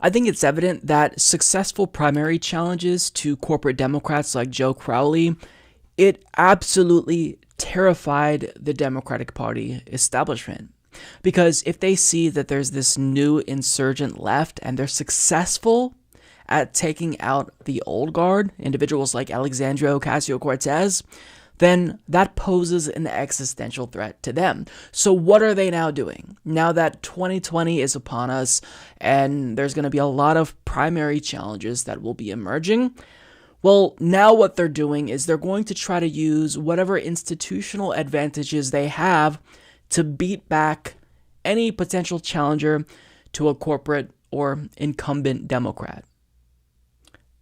I think it's evident that successful primary challenges to corporate Democrats like Joe Crowley, it absolutely terrified the Democratic Party establishment. Because if they see that there's this new insurgent left and they're successful at taking out the old guard, individuals like Alexandria Ocasio-Cortez, then that poses an existential threat to them. So what are they now doing? Now that 2020 is upon us and there's going to be a lot of primary challenges that will be emerging, well, now what they're doing is they're going to try to use whatever institutional advantages they have to beat back any potential challenger to a corporate or incumbent Democrat.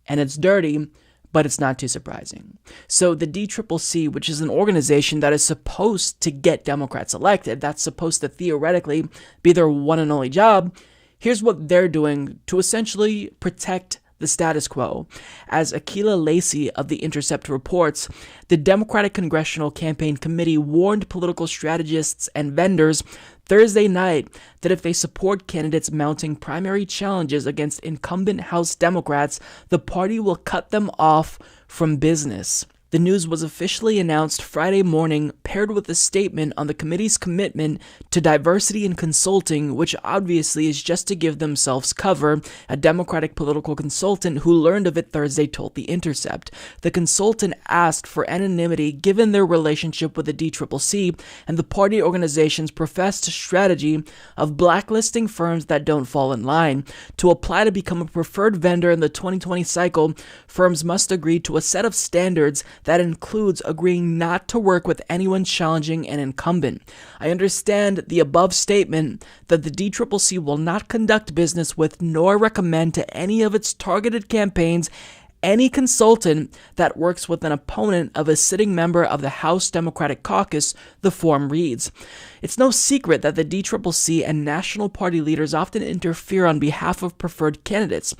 And it's dirty, but it's not too surprising. So the DCCC, which is an organization that is supposed to get Democrats elected, that's supposed to theoretically be their one and only job, here's what they're doing to essentially protect the status quo. As Akilah Lacey of The Intercept reports, the Democratic Congressional Campaign Committee warned political strategists and vendors Thursday night that if they support candidates mounting primary challenges against incumbent House Democrats, the party will cut them off from business. The news was officially announced Friday morning, paired with a statement on the committee's commitment to diversity in consulting, which obviously is just to give themselves cover, a Democratic political consultant who learned of it Thursday told The Intercept. The consultant asked for anonymity given their relationship with the DCCC and the party organization's professed strategy of blacklisting firms that don't fall in line. To apply to become a preferred vendor in the 2020 cycle, firms must agree to a set of standards that includes agreeing not to work with anyone challenging an incumbent. I understand the above statement that the DCCC will not conduct business with nor recommend to any of its targeted campaigns any consultant that works with an opponent of a sitting member of the House Democratic Caucus, the form reads. It's no secret that the DCCC and national party leaders often interfere on behalf of preferred candidates,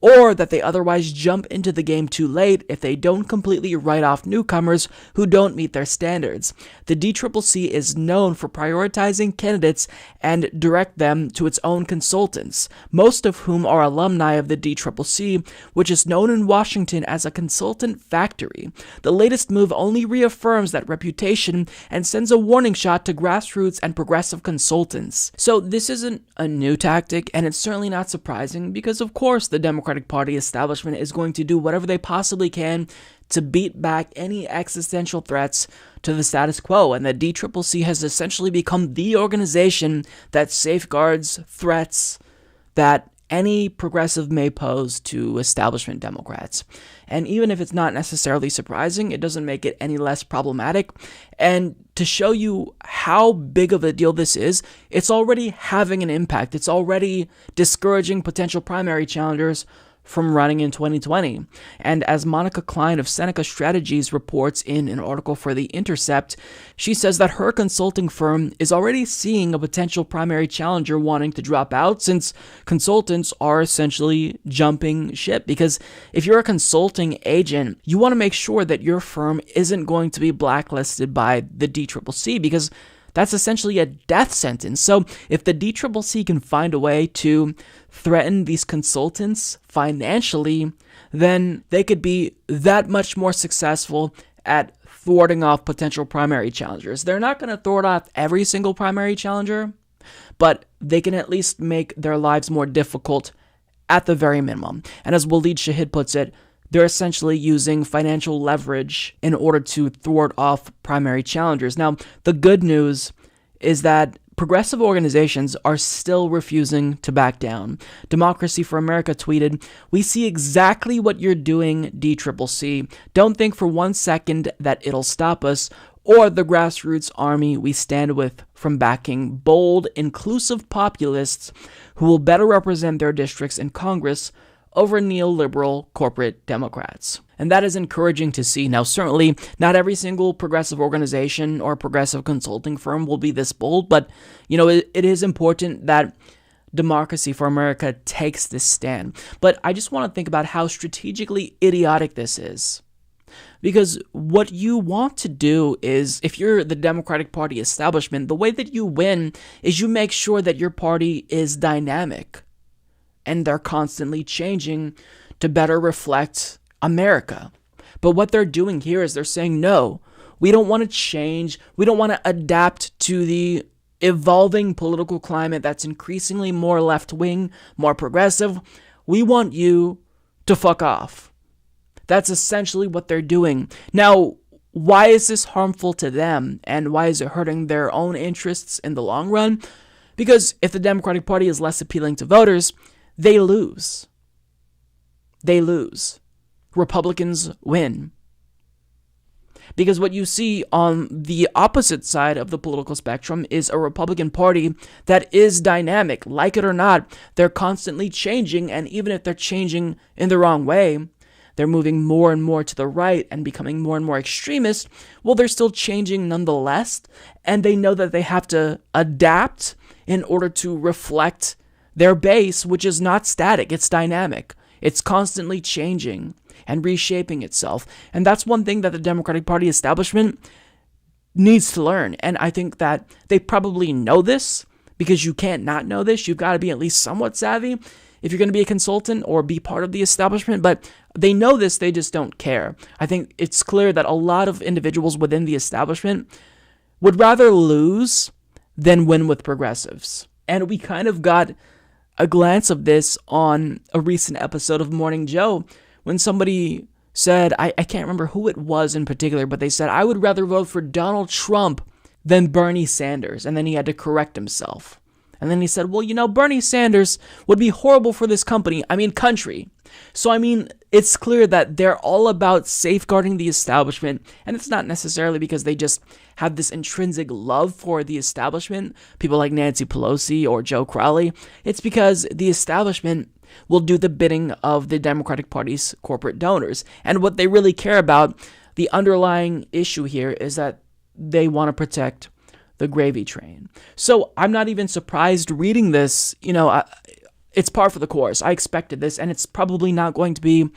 or that they otherwise jump into the game too late if they don't completely write off newcomers who don't meet their standards. The DCCC is known for prioritizing candidates and direct them to its own consultants, most of whom are alumni of the DCCC, which is known in Washington as a consultant factory. The latest move only reaffirms that reputation and sends a warning shot to grassroots and progressive consultants. So this isn't a new tactic, and it's certainly not surprising because, of course, the Democratic Party establishment is going to do whatever they possibly can to beat back any existential threats to the status quo, and the DCCC has essentially become the organization that safeguards threats that any progressive may pose to establishment Democrats. And even if it's not necessarily surprising, it doesn't make it any less problematic. And to show you how big of a deal this is, it's already having an impact. It's already discouraging potential primary challengers from running in 2020. And as Monica Klein of Seneca Strategies reports in an article for The Intercept, she says that her consulting firm is already seeing a potential primary challenger wanting to drop out, since consultants are essentially jumping ship. Because if you're a consulting agent, you want to make sure that your firm isn't going to be blacklisted by the DCCC, because that's essentially a death sentence. So if the DCCC can find a way to threaten these consultants financially, then they could be that much more successful at thwarting off potential primary challengers. They're not going to thwart off every single primary challenger, but they can at least make their lives more difficult at the very minimum. And as Waleed Shahid puts it, they're essentially using financial leverage in order to thwart off primary challengers. Now, the good news is that progressive organizations are still refusing to back down. Democracy for America tweeted, "We see exactly what you're doing, DCCC. Don't think for 1 second that it'll stop us or the grassroots army we stand with from backing bold, inclusive populists who will better represent their districts in Congress over neoliberal corporate Democrats." And that is encouraging to see. Now, certainly not every single progressive organization or progressive consulting firm will be this bold, but, it is important that Democracy for America takes this stand. But I just want to think about how strategically idiotic this is. Because what you want to do is, if you're the Democratic Party establishment, the way that you win is you make sure that your party is dynamic. and they're constantly changing to better reflect America. But what they're doing here is they're saying, no, we don't want to change. We don't want to adapt to the evolving political climate that's increasingly more left-wing, more progressive. We want you to fuck off. That's essentially what they're doing. Now, why is this harmful to them, and why is it hurting their own interests in the long run? Because if the Democratic Party is less appealing to voters, they lose. They lose. Republicans win. Because what you see on the opposite side of the political spectrum is a Republican Party that is dynamic. Like it or not, they're constantly changing, and even if they're changing in the wrong way, they're moving more and more to the right and becoming more and more extremist, well, they're still changing nonetheless, and they know that they have to adapt in order to reflect their base, which is not static, it's dynamic. It's constantly changing and reshaping itself. And that's one thing that the Democratic Party establishment needs to learn. And I think that they probably know this, because you can't not know this. You've got to be at least somewhat savvy if you're going to be a consultant or be part of the establishment. But they know this, they just don't care. I think it's clear that a lot of individuals within the establishment would rather lose than win with progressives. And we kind of got a glance of this on a recent episode of Morning Joe, when somebody said, I can't remember who it was in particular, but they said, I would rather vote for Donald Trump than Bernie Sanders. And then he had to correct himself. And then he said, well, you know, Bernie Sanders would be horrible for this country. So, it's clear that they're all about safeguarding the establishment. And it's not necessarily because they just have this intrinsic love for the establishment, people like Nancy Pelosi or Joe Crowley. It's because the establishment will do the bidding of the Democratic Party's corporate donors. And what they really care about, the underlying issue here, is that they want to protect the gravy train. So I'm not even surprised reading this. It's par for the course. I expected this, and it's probably not going to be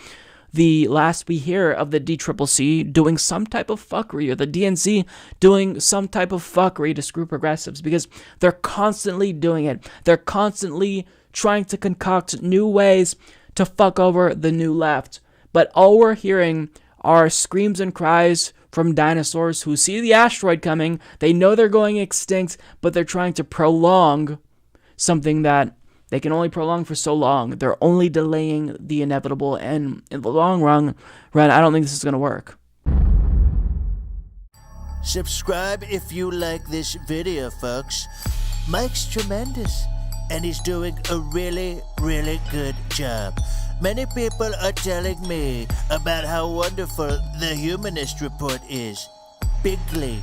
the last we hear of the DCCC doing some type of fuckery, or the DNC doing some type of fuckery to screw progressives, because they're constantly doing it. They're constantly trying to concoct new ways to fuck over the new left. But all we're hearing are screams and cries from dinosaurs who see the asteroid coming. They know they're going extinct, but they're trying to prolong something that they can only prolong for so long. They're only delaying the inevitable, and in the long run, I don't think this is going to work. Subscribe if you like this video, folks. Mike's tremendous, and he's doing a really, really good job. Many people are telling me about how wonderful the Humanist Report is. Bigly.